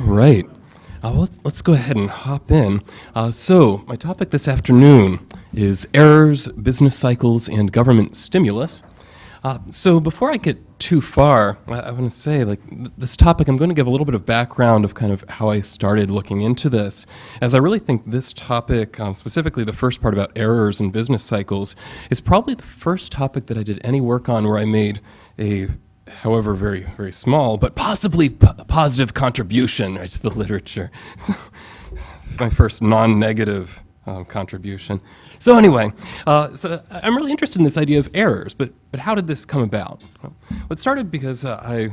right. Let's go ahead and hop in. So my topic this afternoon is errors, business cycles, and government stimulus. So before I get too far, I want to say, this topic, I'm going to give a little bit of background of kind of how I started looking into this, as I really think this topic, specifically the first part about errors and business cycles, is probably the first topic that I did any work on where I made a, however very, very small, but possibly positive contribution, right, to the literature. So it's my first non-negative contribution. So anyway, so I'm really interested in this idea of errors, but how did this come about? Well, it started because I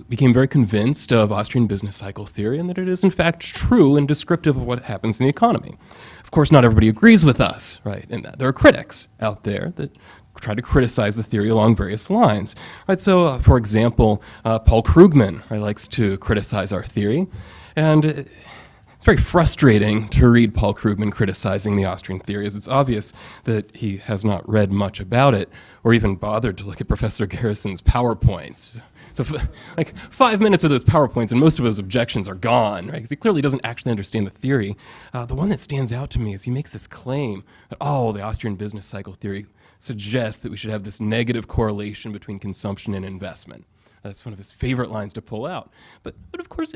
became very convinced of Austrian business cycle theory and that it is in fact true and descriptive of what happens in the economy. Of course, not everybody agrees with us, right? And there are critics out there that try to criticize the theory along various lines, right? So, for example, Paul Krugman, right, likes to criticize our theory, and it's very frustrating to read Paul Krugman criticizing the Austrian theory, as it's obvious that he has not read much about it or even bothered to look at Professor Garrison's PowerPoints. So like 5 minutes of those PowerPoints and most of those objections are gone, right? Because he clearly doesn't actually understand the theory. The one that stands out to me is he makes this claim that, the Austrian business cycle theory suggests that we should have this negative correlation between consumption and investment. That's one of his favorite lines to pull out. But of course,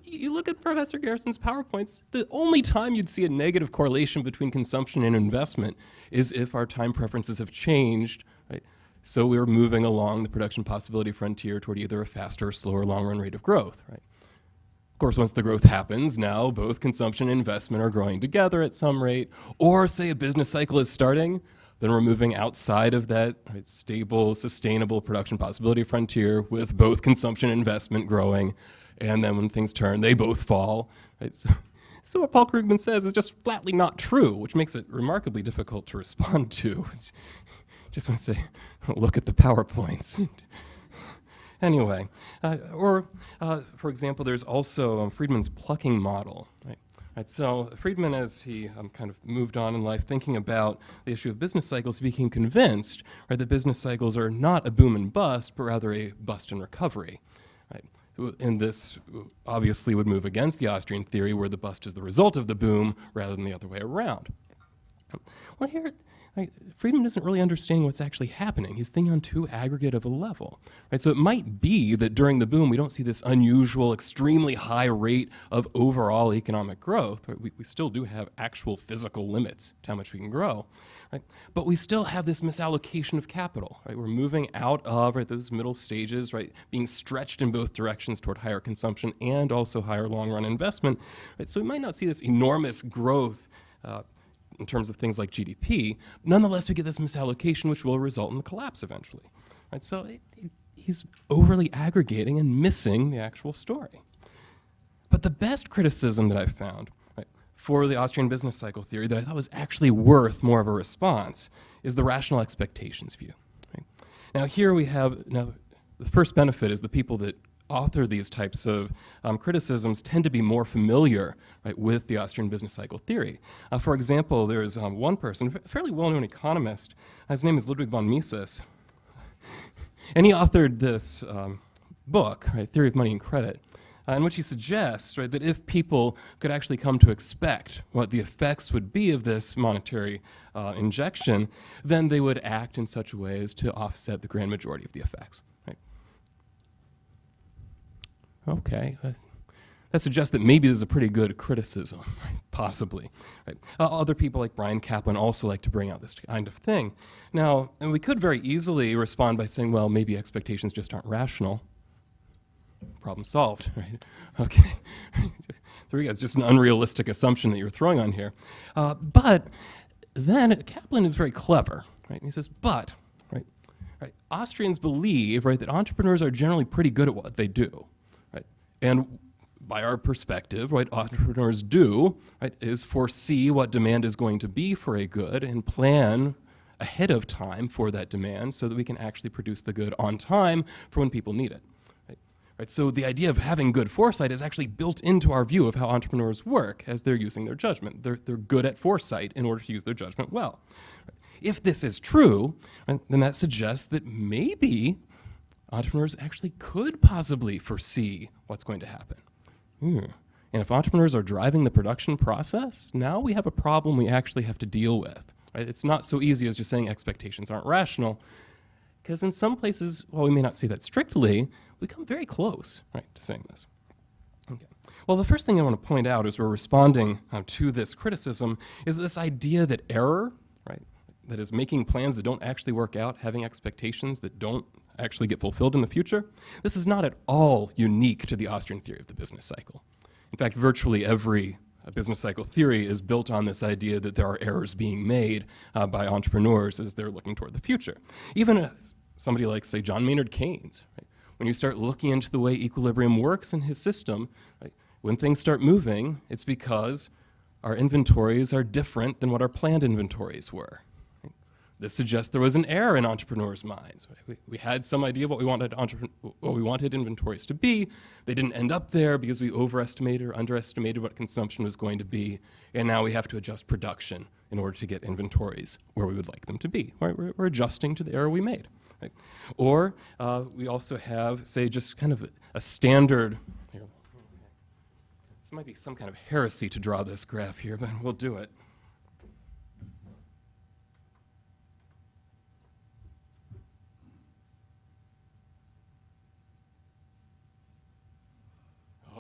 you look at Professor Garrison's PowerPoints, the only time you'd see a negative correlation between consumption and investment is if our time preferences have changed, right? So we're moving along the production possibility frontier toward either a faster or slower long-run rate of growth, right? Of course, once the growth happens, now both consumption and investment are growing together at some rate, or say a business cycle is starting, then we're moving outside of that, right, stable, sustainable production possibility frontier with both consumption and investment growing. And then when things turn, they both fall. Right? So what Paul Krugman says is just flatly not true, which makes it remarkably difficult to respond to. Just want to say, look at the PowerPoints. Anyway, for example, there's also Friedman's plucking model. Right, so Friedman, as he kind of moved on in life thinking about the issue of business cycles, he became convinced, right, that business cycles are not a boom and bust, but rather a bust and recovery. Right? And this obviously would move against the Austrian theory where the bust is the result of the boom rather than the other way around. Well, here, Friedman isn't really understanding what's actually happening. He's thinking on too aggregate of a level. Right? So it might be that during the boom we don't see this unusual, extremely high rate of overall economic growth. Right? We still do have actual physical limits to how much we can grow. Right? But we still have this misallocation of capital. Right? We're moving out of those middle stages, right, being stretched in both directions toward higher consumption and also higher long-run investment. Right? So we might not see this enormous growth in terms of things like GDP. Nonetheless, we get this misallocation, which will result in the collapse eventually. Right? So he's overly aggregating and missing the actual story. But the best criticism that I've found for the Austrian business cycle theory that I thought was actually worth more of a response is the rational expectations view. Right? Now here we have, the first benefit is the people that author these types of criticisms tend to be more familiar, right, with the Austrian business cycle theory. For example, there's one person, a fairly well-known economist, his name is Ludwig von Mises, and he authored this book, right, Theory of Money and Credit, in which he suggests, right, that if people could actually come to expect what the effects would be of this monetary injection, then they would act in such a way as to offset the grand majority of the effects. Right? Okay, that suggests that maybe this is a pretty good criticism, right? Possibly. Right? Other people like Brian Kaplan also like to bring out this kind of thing. Now, and we could very easily respond by saying, well, maybe expectations just aren't rational. Problem solved, right? Okay, there we go. It's just an unrealistic assumption that you're throwing on here. But then Kaplan is very clever, right? And he says, but, right, Austrians believe, right, that entrepreneurs are generally pretty good at what they do, right? And by our perspective, right, entrepreneurs do, right, is foresee what demand is going to be for a good and plan ahead of time for that demand so that we can actually produce the good on time for when people need it. Right, so the idea of having good foresight is actually built into our view of how entrepreneurs work as they're using their judgment. They're good at foresight in order to use their judgment well. If this is true, right, then that suggests that maybe entrepreneurs actually could possibly foresee what's going to happen. And if entrepreneurs are driving the production process, now we have a problem we actually have to deal with. Right? It's not so easy as just saying expectations aren't rational, because in some places, while we may not say that strictly, we come very close, right, to saying this. Okay. Well, the first thing I want to point out as we're responding to this criticism is this idea that error, right, that is making plans that don't actually work out, having expectations that don't actually get fulfilled in the future, this is not at all unique to the Austrian theory of the business cycle. In fact, virtually every business cycle theory is built on this idea that there are errors being made by entrepreneurs as they're looking toward the future. Even somebody like, say, John Maynard Keynes, right? When you start looking into the way equilibrium works in his system, right, when things start moving, it's because our inventories are different than what our planned inventories were. Right? This suggests there was an error in entrepreneurs' minds. Right? We had some idea of what we wanted inventories to be. They didn't end up there because we overestimated or underestimated what consumption was going to be, and now we have to adjust production in order to get inventories where we would like them to be. Right? We're adjusting to the error we made. Right? Or we also have, say, just kind of a standard, here, this might be some kind of heresy to draw this graph here, but we'll do it.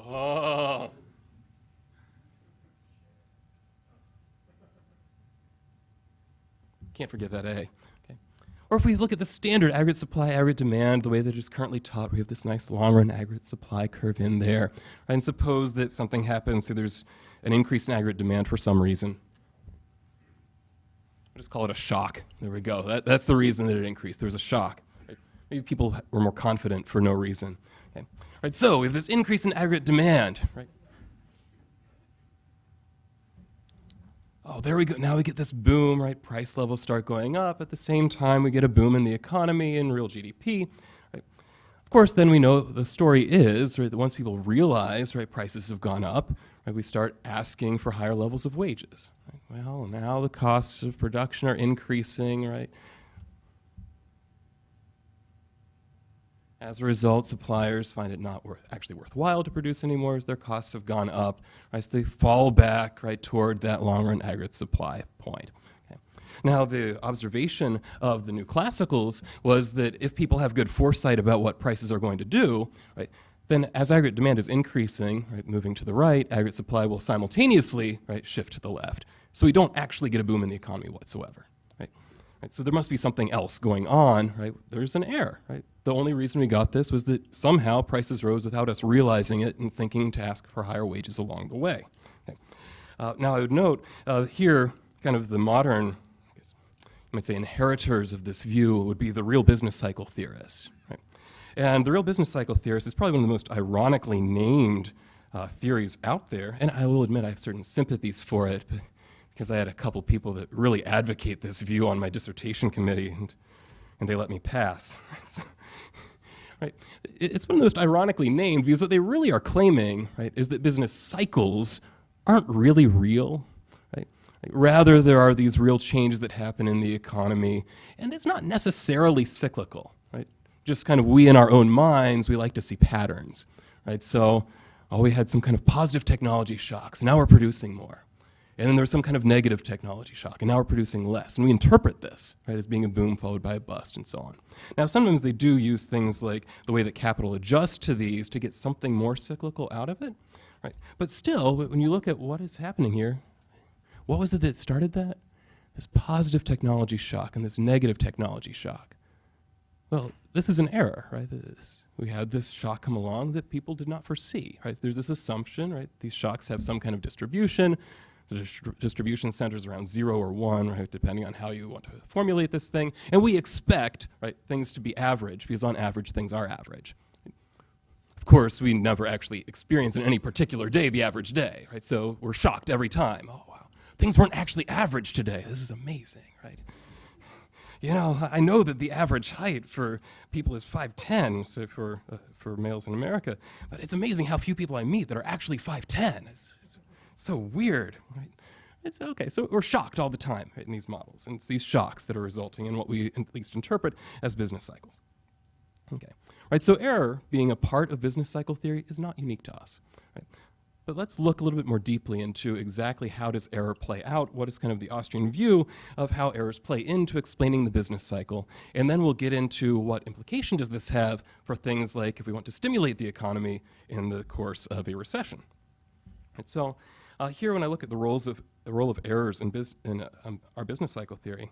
Oh. Can't forget that A. Or if we look at the standard aggregate supply, aggregate demand, the way that it is currently taught, we have this nice long-run aggregate supply curve in there. Right? And suppose that something happens, so there's an increase in aggregate demand for some reason. I'll just call it a shock. There we go. That's the reason that it increased. There was a shock. Right? Maybe people were more confident for no reason. Okay? Right, so we have this increase in aggregate demand. Right? Oh, there we go. Now we get this boom, right? Price levels start going up. At the same time, we get a boom in the economy and real GDP. Right? Of course, then we know the story is, right, that once people realize, right, prices have gone up, right, we start asking for higher levels of wages. Right? Well, now the costs of production are increasing, right? As a result, suppliers find it not actually worthwhile to produce anymore as their costs have gone up, right? So they fall back, right, toward that long-run aggregate supply point. Okay. Now, the observation of the new classicals was that if people have good foresight about what prices are going to do, right, then as aggregate demand is increasing, right, moving to the right, aggregate supply will simultaneously, right, shift to the left. So we don't actually get a boom in the economy whatsoever. Right? So there must be something else going on, right? There's an error, right? The only reason we got this was that somehow prices rose without us realizing it and thinking to ask for higher wages along the way. Okay. Now I would note here, kind of the modern, I guess you might say, inheritors of this view would be the real business cycle theorists. Right? And the real business cycle theorist is probably one of the most ironically named theories out there, and I will admit I have certain sympathies for it, because I had a couple people that really advocate this view on my dissertation committee, and they let me pass. Right? It's one of the most ironically named because what they really are claiming, right, is that business cycles aren't really real. Right? Like, rather, there are these real changes that happen in the economy, and it's not necessarily cyclical. Right? Just kind of we in our own minds, we like to see patterns. Right? So, we had some kind of positive technology shocks. Now we're producing more. And then there's some kind of negative technology shock, and now we're producing less. And we interpret this, right, as being a boom followed by a bust and so on. Now, sometimes they do use things like the way that capital adjusts to these to get something more cyclical out of it, right? But still, when you look at what is happening here, what was it that started that? This positive technology shock and this negative technology shock. Well, this is an error, right? We had this shock come along that people did not foresee, right? There's this assumption, right? These shocks have some kind of distribution. The distribution centers around 0 or 1, right, depending on how you want to formulate this thing. And we expect, right, things to be average, because on average, things are average. Of course, we never actually experience in any particular day the average day, right? So we're shocked every time. Oh, wow, things weren't actually average today. This is amazing, right? You know, I know that the average height for people is 5'10", so for males in America, but it's amazing how few people I meet that are actually 5'10". It's so weird, right? It's okay, so we're shocked all the time, right, in these models, and it's these shocks that are resulting in what we at least interpret as business cycles. Okay, Right, so error, being a part of business cycle theory, is not unique to us. Right? But let's look a little bit more deeply into exactly how does error play out, what is kind of the Austrian view of how errors play into explaining the business cycle, and then we'll get into what implication does this have for things like if we want to stimulate the economy in the course of a recession. Right, so here when I look at the role of errors in our business cycle theory,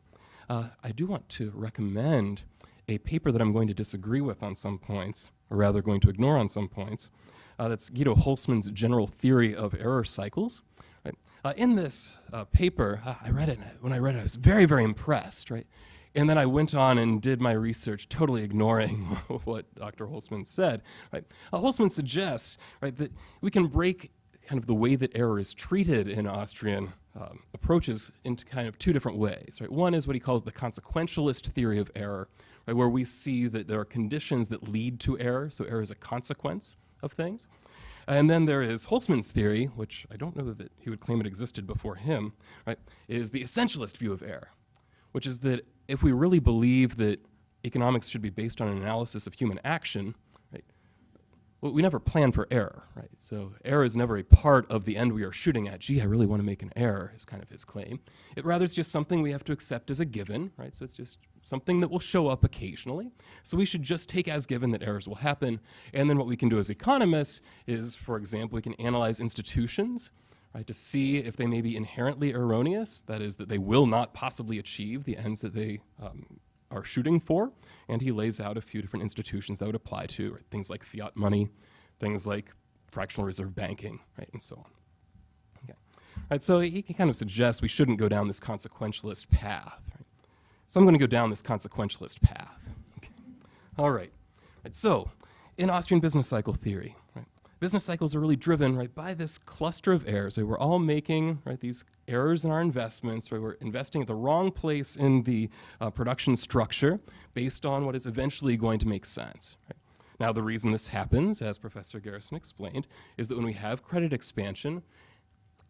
I do want to recommend a paper that I'm going to disagree with on some points, or rather going to ignore on some points. That's Guido Holzmann's General Theory of Error Cycles. Right? In this paper, I read it, and when I read it, I was very, very impressed, right? And then I went on and did my research, totally ignoring what Dr. Holzmann said, right? Holzmann suggests, right, that we can break kind of the way that error is treated in Austrian approaches into kind of two different ways, right? One is what he calls the consequentialist theory of error, right, where we see that there are conditions that lead to error, so error is a consequence of things. And then there is Holzmann's theory, which I don't know that he would claim it existed before him, right, is the essentialist view of error, which is that if we really believe that economics should be based on an analysis of human action, right, well, we never plan for error, right? So error is never a part of the end we are shooting at. Gee, I really want to make an error, is kind of his claim. It rather is just something we have to accept as a given, right? So it's just something that will show up occasionally. So we should just take as given that errors will happen. And then what we can do as economists is, for example, we can analyze institutions, right, to see if they may be inherently erroneous, that is, that they will not possibly achieve the ends that they are shooting for. And he lays out a few different institutions that would apply to, right, things like fiat money, things like fractional reserve banking, right, and so on. Okay. Right, so he kind of suggests we shouldn't go down this consequentialist path. Right? So I'm going to go down this consequentialist path. Okay. All right. Right. So in Austrian business cycle theory, right, business cycles are really driven, right, by this cluster of errors. Right? We're all making, right, these errors in our investments. Right? We're investing at the wrong place in the production structure based on what is eventually going to make sense. Right? Now, the reason this happens, as Professor Garrison explained, is that when we have credit expansion,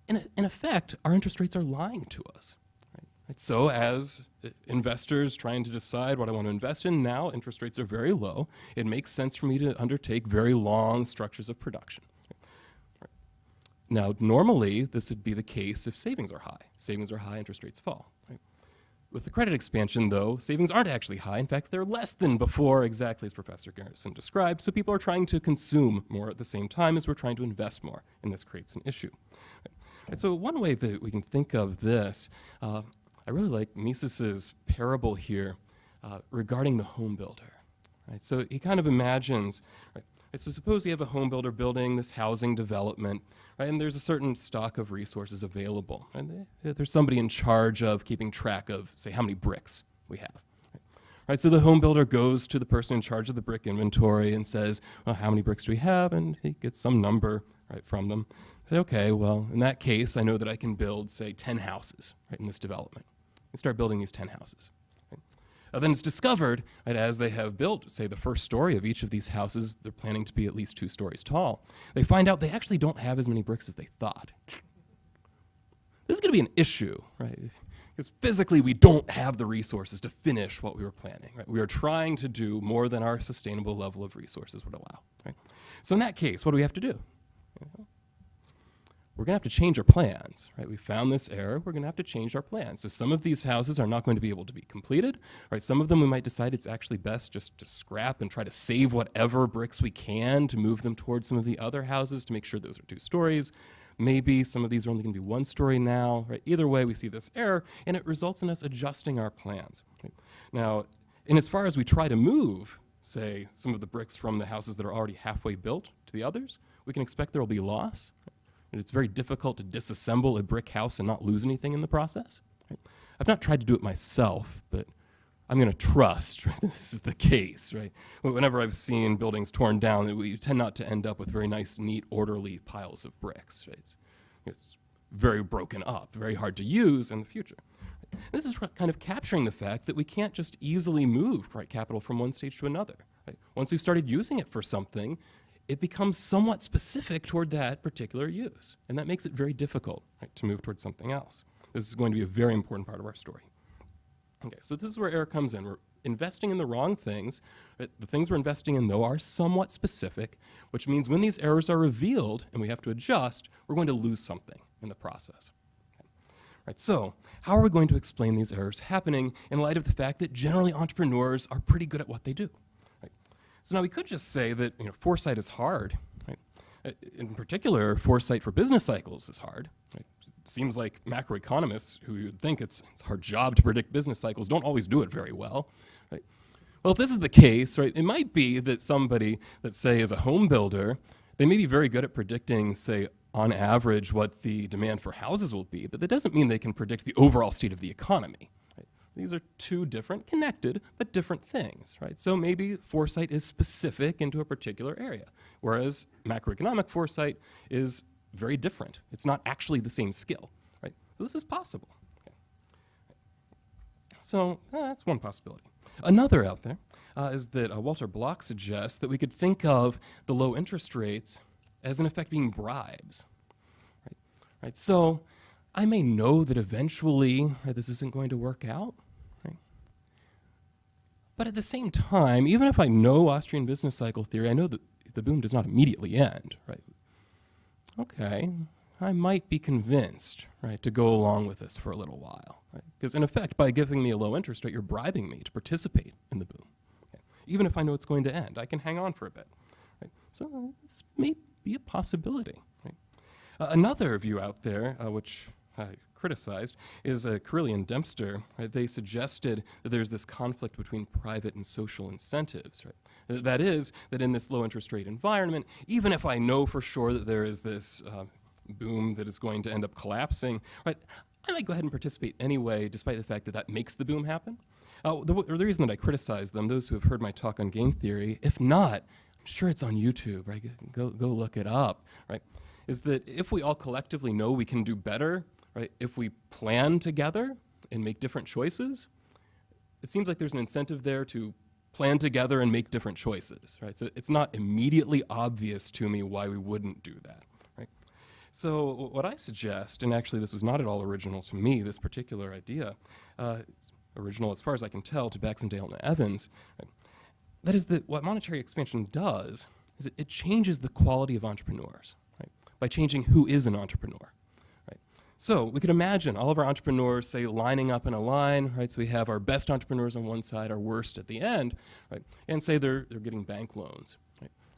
in effect, our interest rates are lying to us. Right? So as investors trying to decide what I want to invest in, now interest rates are very low. It makes sense for me to undertake very long structures of production. Right? Now, normally, this would be the case if savings are high. Savings are high, interest rates fall. Right? With the credit expansion, though, savings aren't actually high. In fact, they're less than before, exactly as Professor Garrison described. So people are trying to consume more at the same time as we're trying to invest more, and this creates an issue. Right? And so one way that we can think of this, I really like Mises's parable here regarding the home builder. Right? So he kind of imagines, right? So suppose you have a home builder building this housing development, right? And there's a certain stock of resources available. And there's somebody in charge of keeping track of, say, how many bricks we have. Right? So the home builder goes to the person in charge of the brick inventory and says, well, how many bricks do we have? And he gets some number, right, from them. Say, okay, well, in that case, I know that I can build, say, 10 houses, right, in this development. And start building these 10 houses. Right? Then it's discovered that as they have built, say, the first story of each of these houses, they're planning to be at least 2 stories tall. They find out they actually don't have as many bricks as they thought. This is going to be an issue, right? Because physically, we don't have the resources to finish what we were planning. Right? We are trying to do more than our sustainable level of resources would allow. Right? So in that case, what do we have to do? We're going to have to change our plans, right? We found this error. We're going to have to change our plans. So some of these houses are not going to be able to be completed, right? Some of them we might decide it's actually best just to scrap and try to save whatever bricks we can to move them towards some of the other houses to make sure those are 2 stories. Maybe some of these are only going to be 1 story now, right? Either way, we see this error, and it results in us adjusting our plans. Right? Now, in as far as we try to move, say, some of the bricks from the houses that are already halfway built to the others, we can expect there will be loss. And it's very difficult to disassemble a brick house and not lose anything in the process. Right? I've not tried to do it myself, but I'm going to trust this is the case. Right? Whenever I've seen buildings torn down, we tend not to end up with very nice, neat, orderly piles of bricks. Right? It's very broken up, very hard to use in the future. Right? This is kind of capturing the fact that we can't just easily move capital from one stage to another. Right? Once we've started using it for something, it becomes somewhat specific toward that particular use. And that makes it very difficult, right, to move towards something else. This is going to be a very important part of our story. Okay, so this is where error comes in. We're investing in the wrong things. Right? The things we're investing in, though, are somewhat specific, which means when these errors are revealed and we have to adjust, we're going to lose something in the process. Okay. Right, so how are we going to explain these errors happening in light of the fact that generally entrepreneurs are pretty good at what they do? Right? So now we could just say that foresight is hard. Right? In particular, foresight for business cycles is hard. Right? Seems like macroeconomists, who you'd think it's a hard job to predict business cycles, don't always do it very well. Right? Well, if this is the case, right, it might be that somebody that, say, is a home builder, they may be very good at predicting, say, on average, what the demand for houses will be, but that doesn't mean they can predict the overall state of the economy. Right? These are two different, connected, but different things. Right? So maybe foresight is specific into a particular area, whereas macroeconomic foresight is very different. It's not actually the same skill, right? So this is possible. Okay. So that's one possibility. Another out there is that Walter Block suggests that we could think of the low interest rates as in effect being bribes, right? Right. So I may know that eventually this isn't going to work out, right? But at the same time, even if I know Austrian business cycle theory, I know that the boom does not immediately end, right? Okay, I might be convinced, right, to go along with this for a little while, right? Because in effect, by giving me a low interest rate, you're bribing me to participate in the boom. Okay? Even if I know it's going to end, I can hang on for a bit. Right? So this may be a possibility. Right? Another view out there, which I criticized, is Carilli and Dempster. Right? They suggested that there's this conflict between private and social incentives. Right? That is, that in this low interest rate environment, even if I know for sure that there is this boom that is going to end up collapsing, right, I might go ahead and participate anyway, despite the fact that that makes the boom happen. The reason that I criticize them, those who have heard my talk on game theory, if not, I'm sure it's on YouTube, right? Go look it up, right? Is that if we all collectively know we can do better, right? If we plan together and make different choices, it seems like there's an incentive there to plan together and make different choices, right? So it's not immediately obvious to me why we wouldn't do that, right? So what I suggest, and actually this was not at all original to me, this particular idea, it's original as far as I can tell to Baxendale and Evans, right? That is that what monetary expansion does is it changes the quality of entrepreneurs, right? By changing who is an entrepreneur. So we could imagine all of our entrepreneurs, say, lining up in a line, right? So we have our best entrepreneurs on one side, our worst at the end, right? And say they're getting bank loans,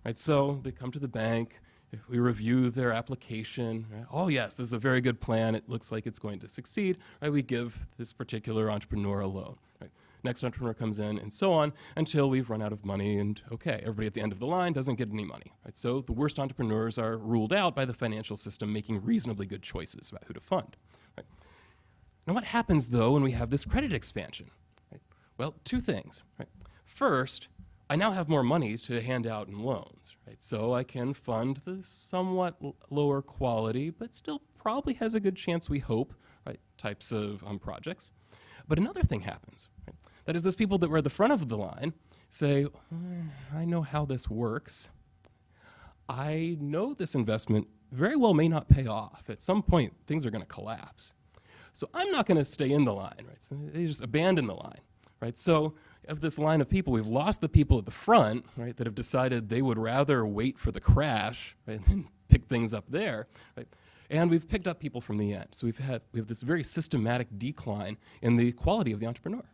right? So they come to the bank, if we review their application, right? Oh yes, this is a very good plan, it looks like it's going to succeed, right? We give this particular entrepreneur a loan, right? Next entrepreneur comes in, and so on, until we've run out of money, and okay, everybody at the end of the line doesn't get any money, right? So the worst entrepreneurs are ruled out by the financial system making reasonably good choices about who to fund, right? Now what happens, though, when we have this credit expansion? Right? Well, two things, right? First, I now have more money to hand out in loans, right? So I can fund the somewhat lower quality, but still probably has a good chance, we hope, right, types of projects. But another thing happens, right? That is, those people that were at the front of the line say, I know how this works. I know this investment very well may not pay off. At some point, things are going to collapse. So I'm not going to stay in the line, right? So they just abandon the line, right? So of this line of people, we've lost the people at the front, right, that have decided they would rather wait for the crash, right, and pick things up there, right? And we've picked up people from the end. So we have this very systematic decline in the quality of the entrepreneur.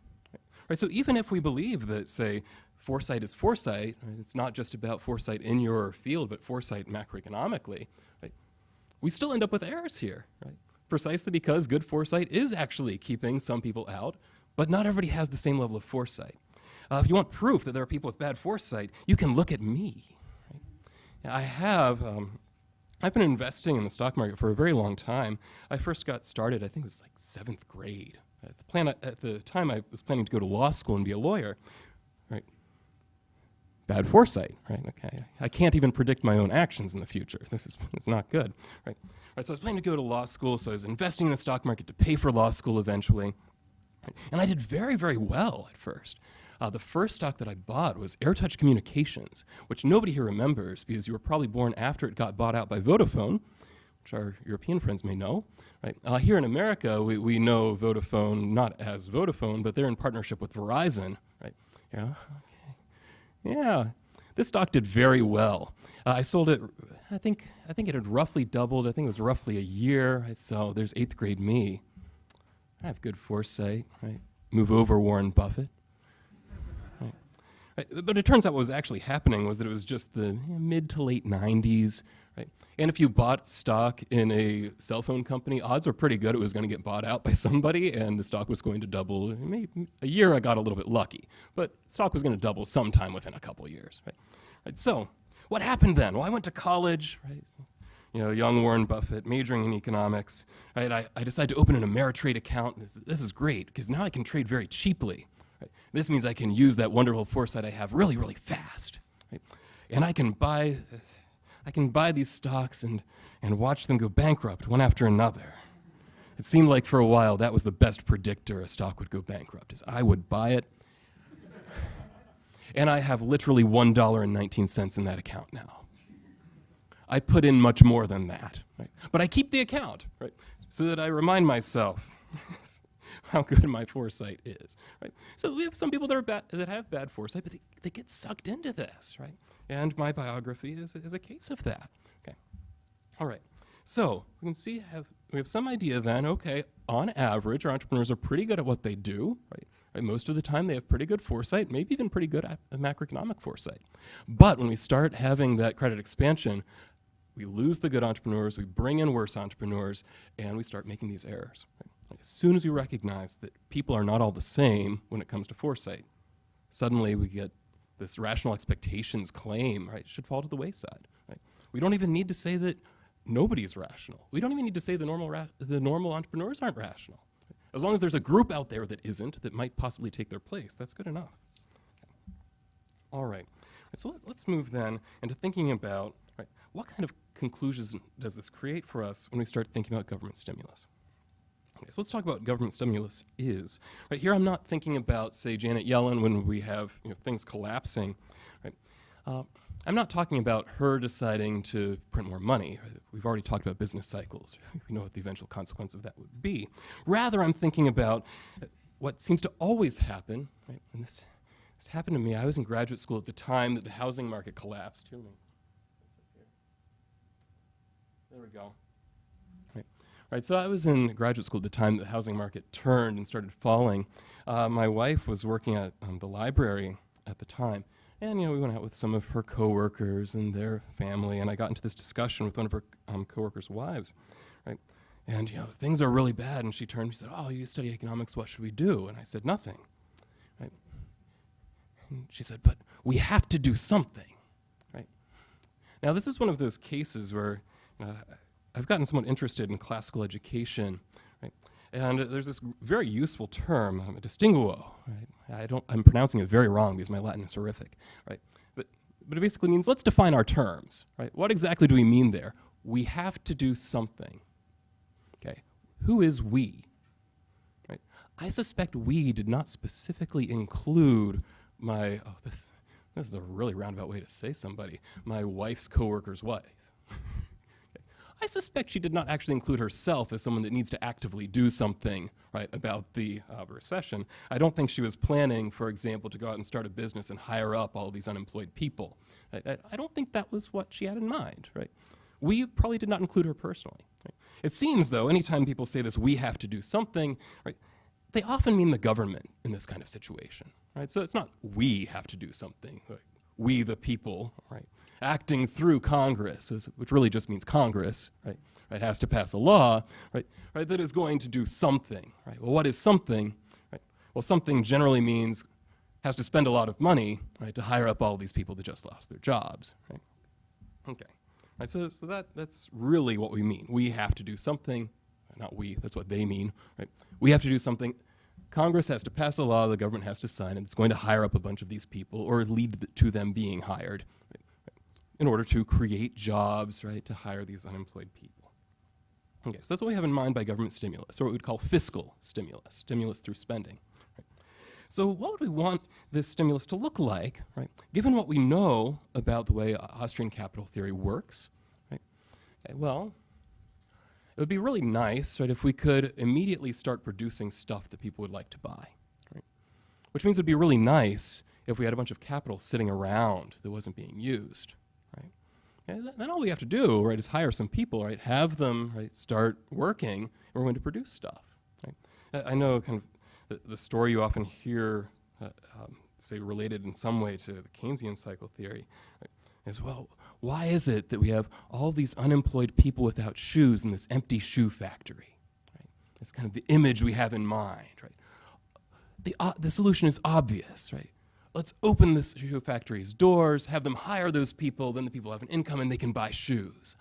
Right, so even if we believe that, say, foresight is foresight, right, it's not just about foresight in your field, but foresight macroeconomically, right, we still end up with errors here, right? Precisely because good foresight is actually keeping some people out, but not everybody has the same level of foresight. If you want proof that there are people with bad foresight, you can look at me. Right? I've been investing in the stock market for a very long time. I first got started, I think it was like 7th grade. At the time, I was planning to go to law school and be a lawyer, right? Bad foresight, right? Okay, I can't even predict my own actions in the future. This is not good, right? Right. So I was planning to go to law school, so I was investing in the stock market to pay for law school eventually, right? And I did very, very well at first. The first stock that I bought was AirTouch Communications, which nobody here remembers because you were probably born after it got bought out by Vodafone, which our European friends may know. Right? Here in America, we know Vodafone not as Vodafone, but they're in partnership with Verizon. Right? Yeah. Okay. Yeah. This stock did very well. I sold it. I think it had roughly doubled. I think it was roughly a year. Right? So there's eighth grade me. I have good foresight. Right? Move over, Warren Buffett. Right. But it turns out what was actually happening was that it was just the mid to late 90s. Right? And if you bought stock in a cell phone company, odds were pretty good it was going to get bought out by somebody and the stock was going to double. Maybe a year I got a little bit lucky, but stock was going to double sometime within a couple of years. Right? Right, so what happened then? Well, I went to college, right? Young Warren Buffett, majoring in economics. Right? I decided to open an Ameritrade account. This is great because now I can trade very cheaply. Right? This means I can use that wonderful foresight I have really, really fast. Right? And I can buy these stocks and watch them go bankrupt one after another. It seemed like for a while that was the best predictor a stock would go bankrupt, is I would buy it. And I have literally $1.19 in that account now. I put in much more than that, right? But I keep the account, right? So that I remind myself how good my foresight is, right? So we have some people that have bad foresight, but they get sucked into this, right? And my biography is a case of that. Okay. All right. So we can see we have some idea then, okay, on average, our entrepreneurs are pretty good at what they do, right? Most of the time they have pretty good foresight, maybe even pretty good macroeconomic foresight. But when we start having that credit expansion, we lose the good entrepreneurs, we bring in worse entrepreneurs, and we start making these errors. Right? As soon as we recognize that people are not all the same when it comes to foresight, suddenly we get this rational expectations claim, right, should fall to the wayside. Right? We don't even need to say that nobody's rational. We don't even need to say the normal entrepreneurs aren't rational. Right? As long as there's a group out there that isn't, that might possibly take their place, that's good enough. Okay. All right. So let's move then into thinking about, right, what kind of conclusions does this create for us when we start thinking about government stimulus? Okay, so let's talk about what government stimulus is. Right here, I'm not thinking about, say, Janet Yellen when we have things collapsing. Right? I'm not talking about her deciding to print more money. We've already talked about business cycles. We know what the eventual consequence of that would be. Rather, I'm thinking about what seems to always happen. Right? And this happened to me. I was in graduate school at the time that the housing market collapsed. Here, there we go. Right, so I was in graduate school at the time the housing market turned and started falling. My wife was working at the library at the time, and we went out with some of her coworkers and their family, and I got into this discussion with one of her coworkers' wives, right? And things are really bad, and she turned and she said, "Oh, you study economics, what should we do?" And I said, "Nothing." Right? And she said, "But we have to do something." Right? Now, this is one of those cases where I've gotten somewhat interested in classical education, right? And there's this very useful term, distinguo, right? I'm pronouncing it very wrong because my Latin is horrific, right? But it basically means let's define our terms, right? What exactly do we mean there? We have to do something, okay? Who is we, right? I suspect we did not specifically include this is a really roundabout way to say somebody, my wife's coworker's wife. I suspect she did not actually include herself as someone that needs to actively do something, right, about the recession. I don't think she was planning, for example, to go out and start a business and hire up all these unemployed people. I don't think that was what she had in mind, right? We probably did not include her personally. Right? It seems, though, anytime people say this, we have to do something, right, they often mean the government in this kind of situation, right? So it's not we have to do something, like we the people, right? Acting through Congress, which really just means Congress, right? Right, has to pass a law, right? Right, that is going to do something, right? Well, what is something? Right? Well, something generally means has to spend a lot of money, right, to hire up all these people that just lost their jobs, right? Okay, right. So that's really what we mean. We have to do something. Not we. That's what they mean, right? We have to do something. Congress has to pass a law. The government has to sign it. It's going to hire up a bunch of these people, or lead to them being hired, in order to create jobs, right, to hire these unemployed people. Okay, so that's what we have in mind by government stimulus, or what we'd call fiscal stimulus, stimulus through spending. Right? So what would we want this stimulus to look like, right, given what we know about the way Austrian capital theory works? Right? Okay, well, would be really nice, right, if we could immediately start producing stuff that people would like to buy, right? Which means it would be really nice if we had a bunch of capital sitting around that wasn't being used, right? And then all we have to do, right, is hire some people, right, have them, right, start working, and we're going to produce stuff, right? I know kind of the story you often hear, say, related in some way to the Keynesian cycle theory, right, is, well, why is it that we have all these unemployed people without shoes in this empty shoe factory, right? That's kind of the image we have in mind, right? The solution is obvious, right? Let's open this shoe factory's doors, have them hire those people, then the people have an income and they can buy shoes.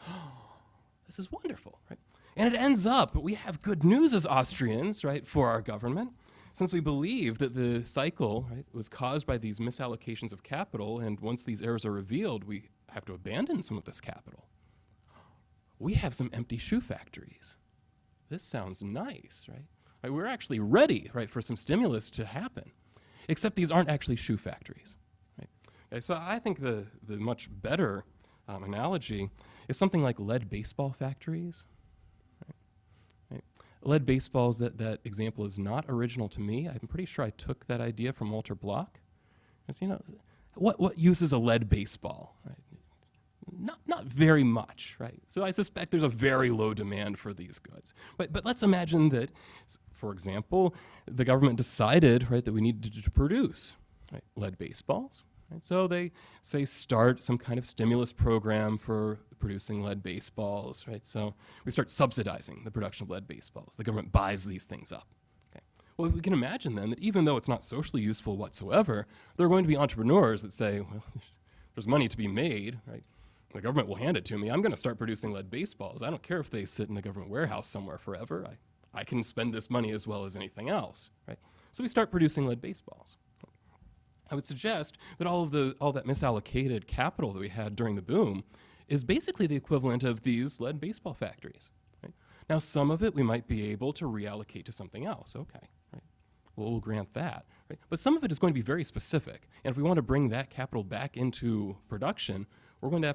This is wonderful, right? And it ends up, we have good news as Austrians, right, for our government, since we believe that the cycle, right, was caused by these misallocations of capital, and once these errors are revealed, we have to abandon some of this capital. We have some empty shoe factories. This sounds nice, right? We're actually ready, right, for some stimulus to happen. Except these aren't actually shoe factories. Right? Okay, so I think the much better analogy is something like lead baseball factories. Right? Right? Lead baseballs, that example is not original to me. I'm pretty sure I took that idea from Walter Block. Because, you know, what use is a lead baseball? Right? Not very much, right? So I suspect there's a very low demand for these goods. But let's imagine that, for example, the government decided, right, that we needed to produce, right, lead baseballs. Right? So they say start some kind of stimulus program for producing lead baseballs, right? So we start subsidizing the production of lead baseballs. The government buys these things up. Okay. Well, we can imagine then that even though it's not socially useful whatsoever, there are going to be entrepreneurs that say, well, there's money to be made, right? The government will hand it to me. I'm going to start producing lead baseballs. I don't care if they sit in a government warehouse somewhere forever. I can spend this money as well as anything else, right? So we start producing lead baseballs. I would suggest that all that misallocated capital that we had during the boom is basically the equivalent of these lead baseball factories. Right? Now, some of it we might be able to reallocate to something else. Okay, right? We'll grant that. Right? But some of it is going to be very specific. And if we want to bring that capital back into production, we're going to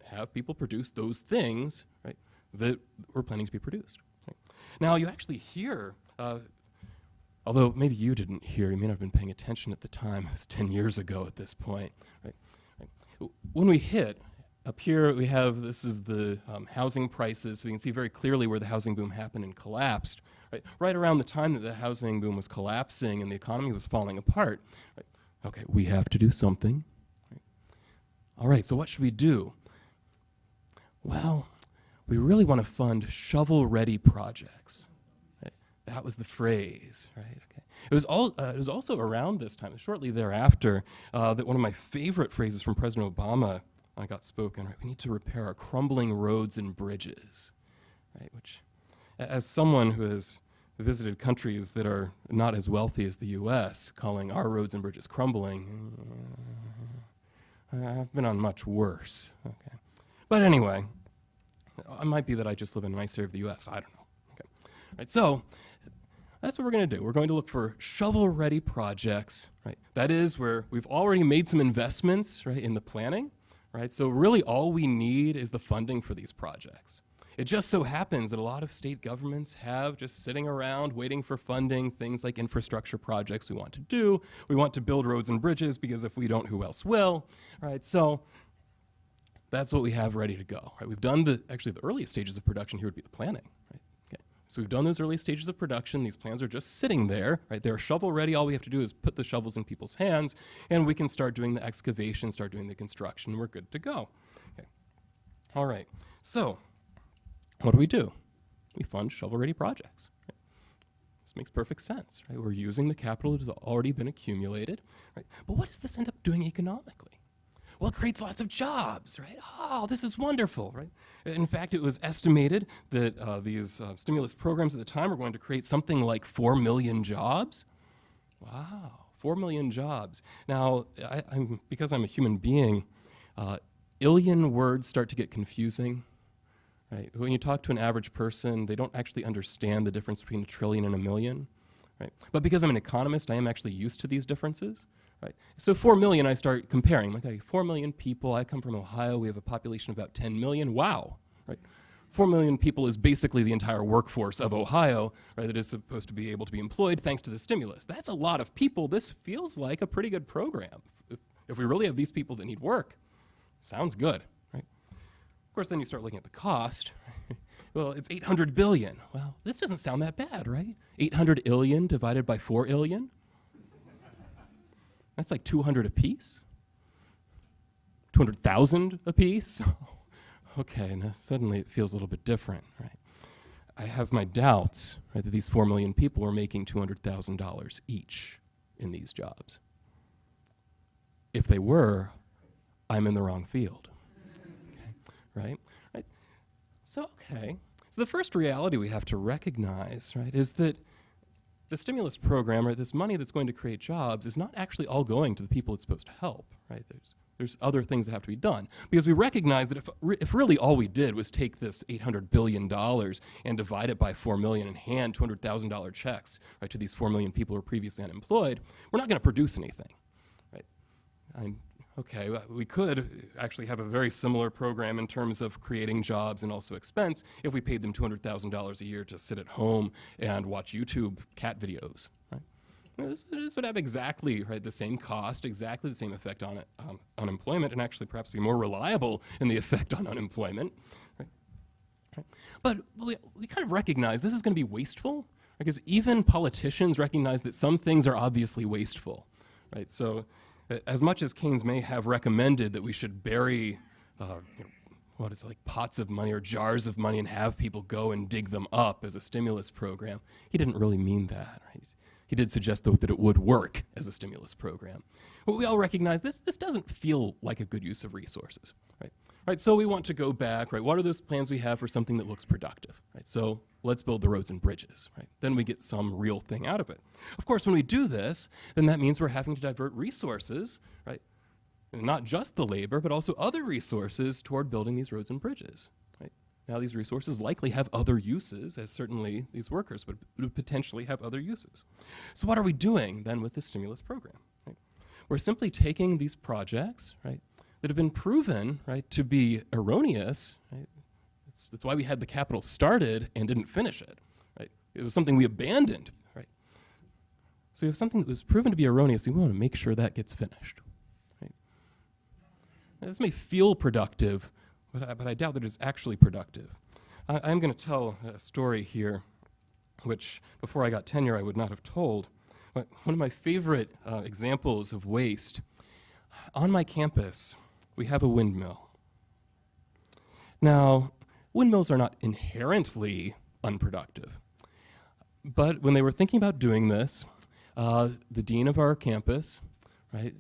have people produce those things, right, that we're planning to be produced. Right? Now, you actually hear, although maybe you didn't hear, you may not have been paying attention at the time, it was 10 years ago at this point. Right? Right? When we hit, up here we have, this is the housing prices, so we can see very clearly where the housing boom happened and collapsed. Right around the time that the housing boom was collapsing and the economy was falling apart. Right? Okay, we have to do something. Right? All right, so what should we do? Well, we really want to fund shovel-ready projects. Right? That was the phrase, right? Okay. It was also around this time, shortly thereafter, that one of my favorite phrases from President Obama got spoken. Right? We need to repair our crumbling roads and bridges, right? Which, as someone who has visited countries that are not as wealthy as the U.S., calling our roads and bridges crumbling, I've been on much worse. Okay, but anyway. It might be that I just live in a nice area of the U.S. I don't know. Okay. Right, so that's what we're going to do. We're going to look for shovel-ready projects. Right? That is where we've already made some investments, right, in the planning. Right? So really all we need is the funding for these projects. It just so happens that a lot of state governments have just sitting around waiting for funding, things like infrastructure projects we want to do. We want to build roads and bridges because if we don't, who else will? Right? So that's what we have ready to go. Right? We've done actually the earliest stages of production here would be the planning. Right? Okay. So we've done those early stages of production. These plans are just sitting there. Right? They're shovel ready. All we have to do is put the shovels in people's hands, and we can start doing the excavation, start doing the construction. We're good to go. Okay. All right. So what do? We fund shovel ready projects. Right? This makes perfect sense. Right? We're using the capital that has already been accumulated. Right? But what does this end up doing economically? Well, it creates lots of jobs, right? Oh, this is wonderful, right? In fact, it was estimated that these stimulus programs at the time were going to create something like 4 million jobs. Wow, 4 million jobs. Now, because I'm a human being, alien words start to get confusing, right? When you talk to an average person, they don't actually understand the difference between a trillion and a million, right? But because I'm an economist, I am actually used to these differences. Right. So 4 million, I start comparing. Like, okay, 4 million people. I come from Ohio. We have a population of about 10 million. Wow. Right. 4 million people is basically the entire workforce of Ohio, right, that is supposed to be able to be employed thanks to the stimulus. That's a lot of people. This feels like a pretty good program. If we really have these people that need work, sounds good, right? Of course, then you start looking at the cost. Well, it's 800 billion. Well, this doesn't sound that bad, right? 800 illion divided by 4 illion? That's like 200 apiece? 200,000 apiece? Okay, now suddenly it feels a little bit different, right? I have my doubts, right, that these 4 million people are making $200,000 each in these jobs. If they were, I'm in the wrong field, okay, right? So the first reality we have to recognize, right, is that the stimulus program, or this money that's going to create jobs, is not actually all going to the people it's supposed to help, right? There's other things that have to be done. Because we recognize that if really all we did was take this $800 billion and divide it by 4 million and hand $200,000 checks, right, to these 4 million people who are previously unemployed, we're not going to produce anything, right? Okay, we could actually have a very similar program in terms of creating jobs and also expense if we paid them $200,000 a year to sit at home and watch YouTube cat videos, right? This would have exactly, right, the same cost, exactly the same effect on unemployment, and actually perhaps be more reliable in the effect on unemployment, right? But we kind of recognize this is going to be wasteful, because even politicians recognize that some things are obviously wasteful, right? So as much as Keynes may have recommended that we should bury, like pots of money or jars of money and have people go and dig them up as a stimulus program, he didn't really mean that, right? He did suggest, though, that it would work as a stimulus program. But we all recognize this doesn't feel like a good use of resources, right? Right, so we want to go back, right? What are those plans we have for something that looks productive, right? So let's build the roads and bridges, right? Then we get some real thing out of it. Of course, when we do this, then that means we're having to divert resources, right? And not just the labor, but also other resources toward building these roads and bridges, right? Now, these resources likely have other uses, as certainly these workers would potentially have other uses. So what are we doing then with this stimulus program, right? We're simply taking these projects, right, that have been proven, right, to be erroneous, right? That's why we had the capital started and didn't finish it, right? It was something we abandoned, right? So we have something that was proven to be erroneous, and we want to make sure that gets finished, right? Now, this may feel productive, but I doubt that it's actually productive. I'm going to tell a story here, which before I got tenure I would not have told. But one of my favorite examples of waste, on my campus, we have a windmill. Now, windmills are not inherently unproductive, but when they were thinking about doing this, the dean of our campus, right,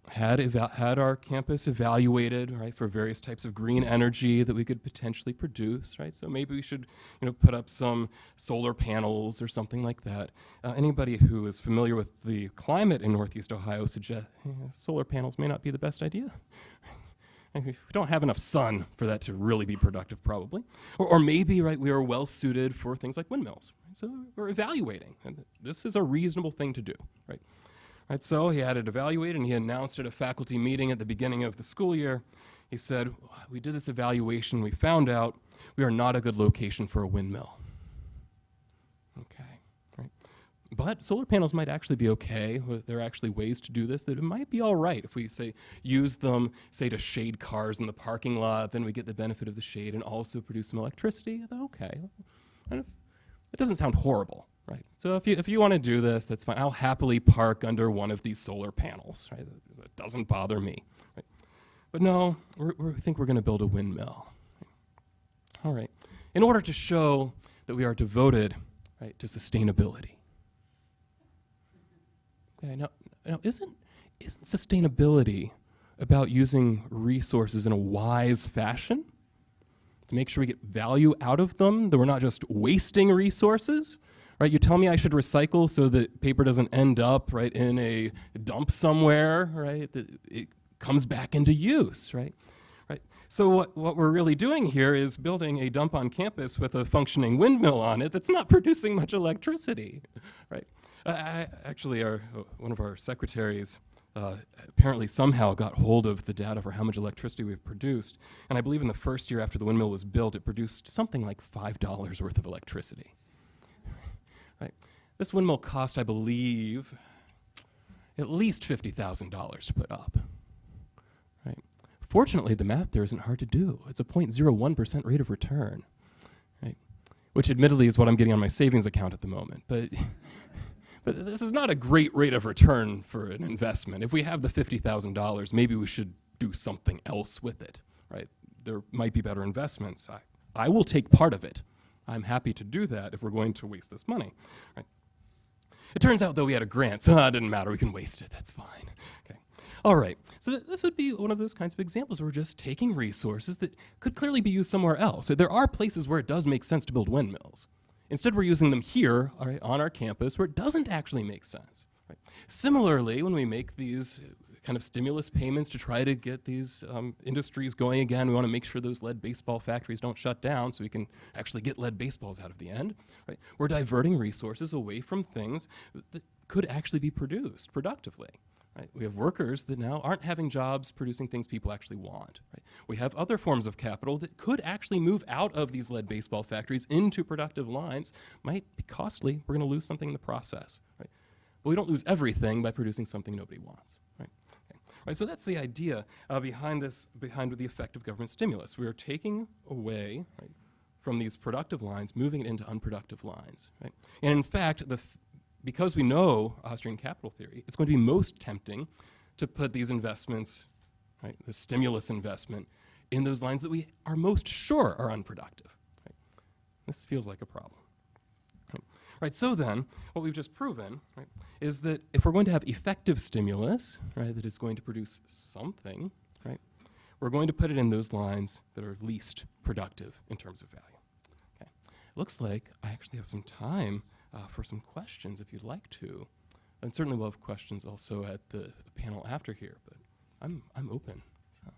had our campus evaluated, right, for various types of green energy that we could potentially produce, right? So maybe we should, put up some solar panels or something like that. Anybody who is familiar with the climate in Northeast Ohio suggests solar panels may not be the best idea. We don't have enough sun for that to really be productive, probably. Or maybe, right, we are well suited for things like windmills. Right? So we're evaluating, and this is a reasonable thing to do, right? Right, so he had it evaluated, and he announced at a faculty meeting at the beginning of the school year. He said, we did this evaluation, we found out we are not a good location for a windmill. Okay, right. But solar panels might actually be okay. There are actually ways to do this that it might be all right if we, use them, to shade cars in the parking lot, then we get the benefit of the shade and also produce some electricity. Okay, it doesn't sound horrible. Right. So if you want to do this, that's fine. I'll happily park under one of these solar panels. Right. That doesn't bother me. Right? But no, we think we're going to build a windmill. Right? All right. In order to show that we are devoted, right, to sustainability. Okay. Now isn't sustainability about using resources in a wise fashion to make sure we get value out of them? That we're not just wasting resources. Right, you tell me I should recycle so that paper doesn't end up, right, in a dump somewhere, right, that it comes back into use, right? Right. So what we're really doing here is building a dump on campus with a functioning windmill on it that's not producing much electricity, right? Actually, one of our secretaries apparently somehow got hold of the data for how much electricity we've produced. And I believe in the first year after the windmill was built, it produced something like $5 worth of electricity. Right? This windmill cost, I believe, at least $50,000 to put up. Right? Fortunately, the math there isn't hard to do. It's a 0.01% rate of return, right? Which admittedly is what I'm getting on my savings account at the moment. But this is not a great rate of return for an investment. If we have the $50,000, maybe we should do something else with it, right? There might be better investments. I will take part of it. I'm happy to do that if we're going to waste this money, right? It turns out, though, we had a grant, so it didn't matter. We can waste it. That's fine. Okay. All right. So this would be one of those kinds of examples where we're just taking resources that could clearly be used somewhere else. So there are places where it does make sense to build windmills. Instead, we're using them here, all right, on our campus, where it doesn't actually make sense. Right? Similarly, when we make these kind of stimulus payments to try to get these industries going again, we want to make sure those lead baseball factories don't shut down so we can actually get lead baseballs out of the end. Right? We're diverting resources away from things that could actually be produced productively. Right? We have workers that now aren't having jobs producing things people actually want. Right? We have other forms of capital that could actually move out of these lead baseball factories into productive lines. Might be costly. We're going to lose something in the process. Right? But we don't lose everything by producing something nobody wants. Right? Okay. Right, so that's the idea behind the effect of government stimulus. We are taking away, right, from these productive lines, moving it into unproductive lines. Right? And in fact, because we know Austrian capital theory, it's going to be most tempting to put these investments, right, the stimulus investment, in those lines that we are most sure are unproductive. Right? This feels like a problem. Right, so then, what we've just proven, right, is that if we're going to have effective stimulus, right, that is going to produce something, right, we're going to put it in those lines that are least productive in terms of value. Okay. Looks like I actually have some time for some questions if you'd like to. And certainly we'll have questions also at the panel after here, but I'm open. So.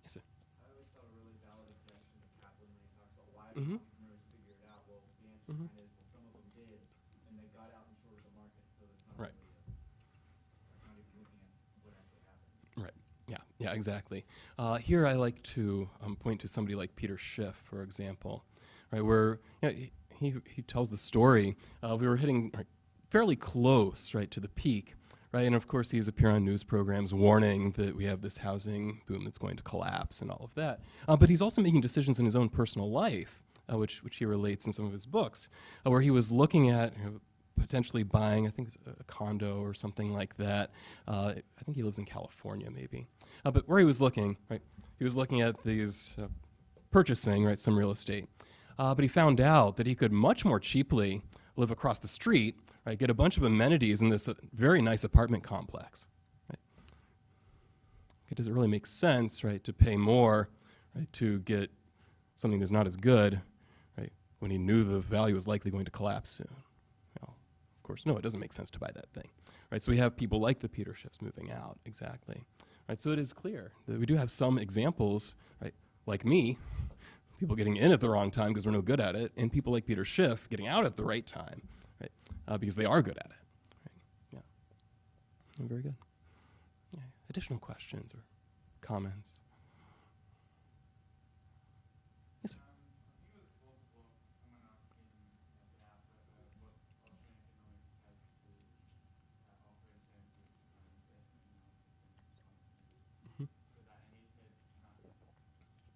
Yes, sir. I always thought a really valid objection to capitalism when he talks about why Mm-hmm. entrepreneurs figure it out. Well, the answer Mm-hmm. kind of is, well, some of them did, and they got out and shorted the market, so it's not Right. really not even looking at what actually happened. Right. Yeah, exactly. Here I like to point to somebody like Peter Schiff, for example, right, where he tells the story. We were hitting fairly close, right, to the peak, right, and of course he's appearing on news programs warning that we have this housing boom that's going to collapse and all of that. But he's also making decisions in his own personal life, which he relates in some of his books, where he was looking at potentially buying, I think, a condo or something like that. I think he lives in California, maybe. But where he was looking, right, he was looking at these purchasing, right, some real estate. But he found out that he could much more cheaply live across the street, right, get a bunch of amenities in this very nice apartment complex. Right? Okay, does it really make sense, right, to pay more, right, to get something that's not as good, right, when he knew the value was likely going to collapse soon? Of course, no, it doesn't make sense to buy that thing, right? So we have people like the Peter Schiffs moving out, exactly, right? So it is clear that we do have some examples, right, like me, people getting in at the wrong time because we're no good at it, and people like Peter Schiff getting out at the right time, right, because they are good at it, right? Yeah, very good. Yeah. Additional questions or comments? Yes, sir.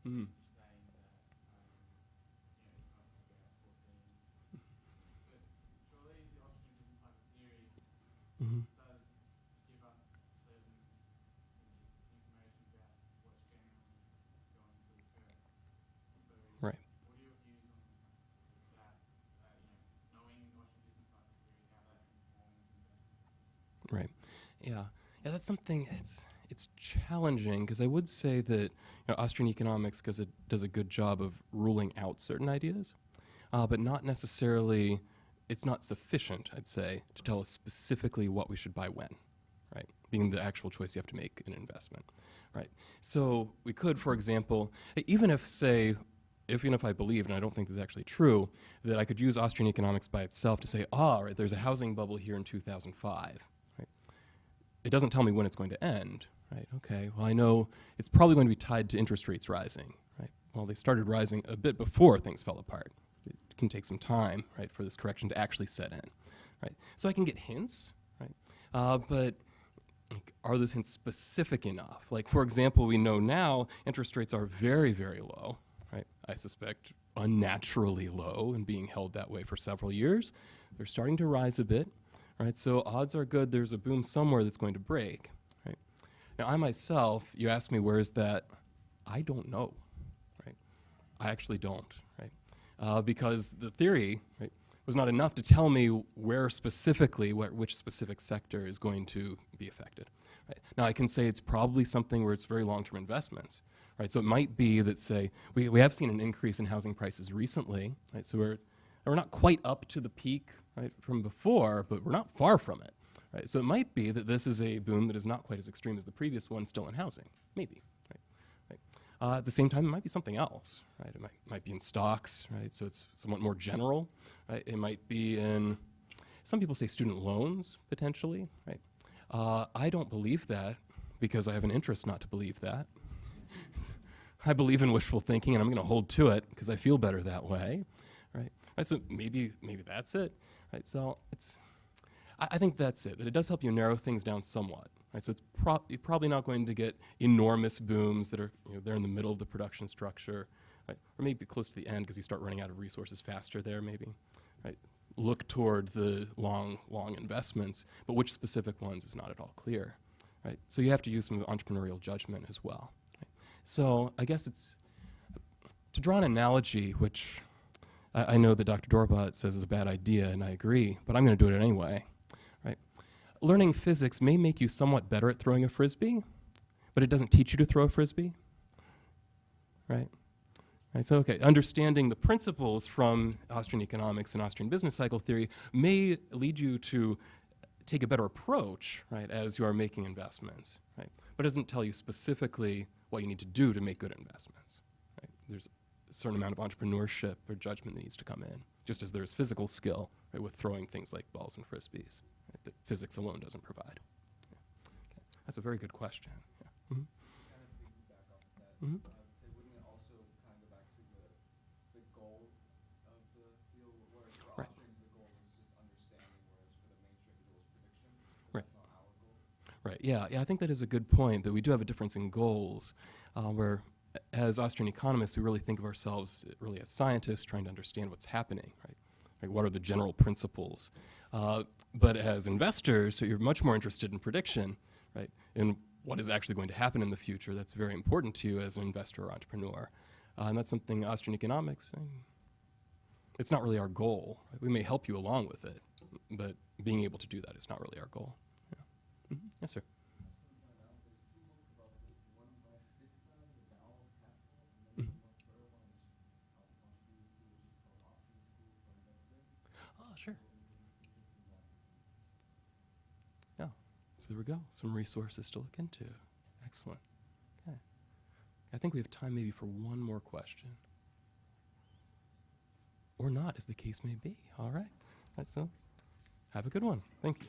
Mm. Mm-hmm. Right. Right. Yeah. Yeah, that's something, it's challenging because I would say that Austrian economics does a good job of ruling out certain ideas, but not necessarily, it's not sufficient, I'd say, to tell us specifically what we should buy when, right? Being the actual choice you have to make in investment, right? So we could, for example, even if, say, even if I believed, and I don't think this is actually true, that I could use Austrian economics by itself to say, right, there's a housing bubble here in 2005. Right? It doesn't tell me when it's going to end. Right? Okay, well, I know it's probably going to be tied to interest rates rising. Right? Well, they started rising a bit before things fell apart. It can take some time, right, for this correction to actually set in. Right? So I can get hints, right? But like, are those hints specific enough? Like, for example, we know now interest rates are very, very low. Right? I suspect unnaturally low and being held that way for several years. They're starting to rise a bit, right? So odds are good there's a boom somewhere that's going to break, right? Now, I myself, you ask me where is that? I don't know, right? I actually don't, right? Because the theory, right, was not enough to tell me where specifically, which specific sector is going to be affected. Right? Now, I can say it's probably something where it's very long-term investments. Right, so it might be that, say, we have seen an increase in housing prices recently, right? So we're not quite up to the peak, right, from before, but we're not far from it, right? So it might be that this is a boom that is not quite as extreme as the previous one, still in housing, maybe, right? At the same time, it might be something else, right? It might be in stocks, right? So it's somewhat more general, right? It might be in, some people say student loans, potentially, right? I don't believe that because I have an interest not to believe that. I believe in wishful thinking, and I'm going to hold to it because I feel better that way, right? So maybe that's it, right? So I think that's it. That it does help you narrow things down somewhat, right? So it's you're probably not going to get enormous booms that are they're in the middle of the production structure, right? Or maybe close to the end because you start running out of resources faster there, maybe, right? Look toward the long investments, but which specific ones is not at all clear, right? So you have to use some entrepreneurial judgment as well. So I guess it's, to draw an analogy, which I know that Dr. Dorbot says is a bad idea, and I agree, but I'm going to do it anyway, right? Learning physics may make you somewhat better at throwing a frisbee, but it doesn't teach you to throw a frisbee, right? Right, so, okay, understanding the principles from Austrian economics and Austrian business cycle theory may lead you to take a better approach, right, as you are making investments, right? But it doesn't tell you specifically what you need to do to make good investments, right? There's a certain amount of entrepreneurship or judgment that needs to come in, just as there's physical skill, right, with throwing things like balls and frisbees, right, that physics alone doesn't provide. Yeah. Okay. That's a very good question. Yeah. Mm-hmm. Kind of piggyback off of that, Mm-hmm. I would say, wouldn't it also kind of go back to the goal of the field, whereas for Right. Austrians the goal is just understanding, whereas for the mainstream the goal is prediction. Right. That's not our goal. Right. Yeah. I think that is a good point. That we do have a difference in goals, where, as Austrian economists, we really think of ourselves really as scientists trying to understand what's happening. Right. Like what are the general principles? But as investors, so you're much more interested in prediction, right? In what is actually going to happen in the future. That's very important to you as an investor or entrepreneur, and that's something Austrian economics. It's not really our goal. Right? We may help you along with it, but being able to do that is not really our goal. Yeah. Mm-hmm. Yes, sir. There's two books about this. One by Fitzner, The Tao of Capital, and then Mhm. one third one is how to contribute to, which is called Austrian School for Investing. Oh, sure. So interesting one. Yeah. So there we go. Some resources to look into. Excellent. Okay. I think we have time maybe for one more question. Or not, as the case may be. All right. That's so. Have a good one. Thank you.